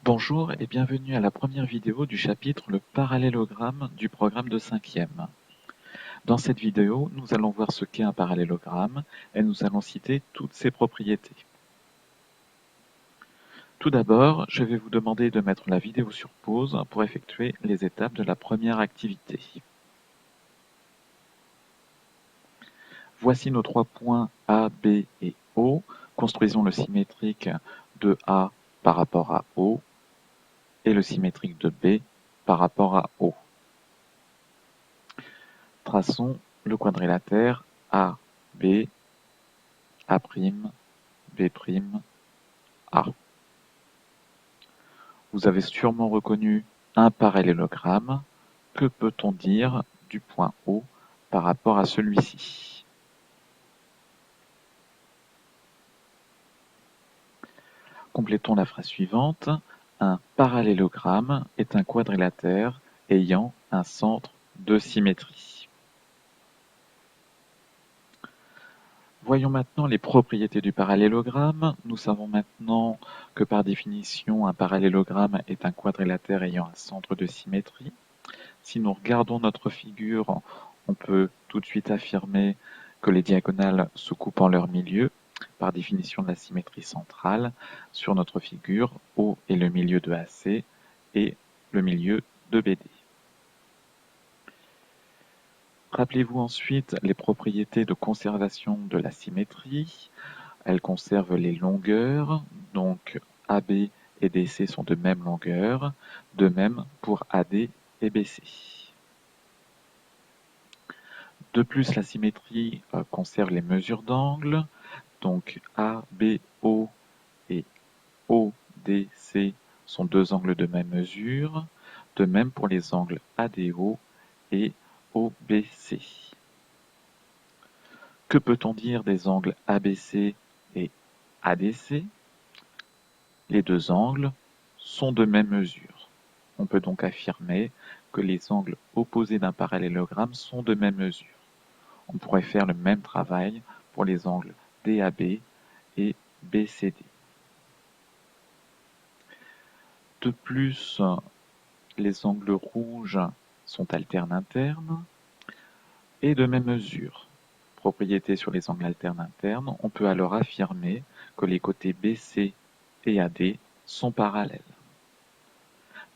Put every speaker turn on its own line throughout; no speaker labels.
Bonjour et bienvenue à la première vidéo du chapitre Le parallélogramme du programme de 5e. Dans cette vidéo, nous allons voir ce qu'est un parallélogramme et nous allons citer toutes ses propriétés. Tout d'abord, je vais vous demander de mettre la vidéo sur pause pour effectuer les étapes de la première activité. Voici nos trois points A, B et O. Construisons le symétrique de A par rapport à O et le symétrique de B par rapport à O. Traçons le quadrilatère A, B, A', B', A. Vous avez sûrement reconnu un parallélogramme. Que peut-on dire du point O par rapport à celui-ci? Complétons la phrase suivante. Un parallélogramme est un quadrilatère ayant un centre de symétrie. Voyons maintenant les propriétés du parallélogramme. Nous savons maintenant que par définition, un parallélogramme est un quadrilatère ayant un centre de symétrie. Si nous regardons notre figure, on peut tout de suite affirmer que les diagonales se coupent en leur milieu, par définition de la symétrie centrale. Sur notre figure, O est le milieu de AC et le milieu de BD. Rappelez-vous ensuite les propriétés de conservation de la symétrie. Elle conserve les longueurs, donc AB et DC sont de même longueur, de même pour AD et BC. De plus, la symétrie conserve les mesures d'angle, donc ABO et ODC sont deux angles de même mesure, de même pour les angles ADO et OBC. Que peut-on dire des angles ABC et ADC? Les deux angles sont de même mesure. On peut donc affirmer que les angles opposés d'un parallélogramme sont de même mesure. On pourrait faire le même travail pour les angles DAB et BCD. De plus, les angles rouges sont alternes internes et de même mesure. Propriété sur les angles alternes internes, on peut alors affirmer que les côtés BC et AD sont parallèles.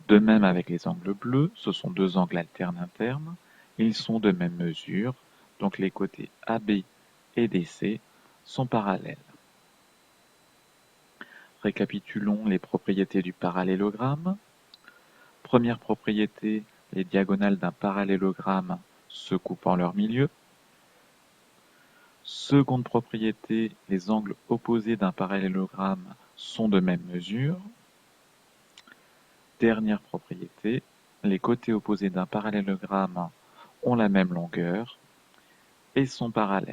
De même avec les angles bleus, ce sont deux angles alternes internes, ils sont de même mesure, donc les côtés AB et DC sont parallèles. Récapitulons les propriétés du parallélogramme. Première propriété, les diagonales d'un parallélogramme se coupent en leur milieu. Seconde propriété, les angles opposés d'un parallélogramme sont de même mesure. Dernière propriété, les côtés opposés d'un parallélogramme ont la même longueur et sont parallèles.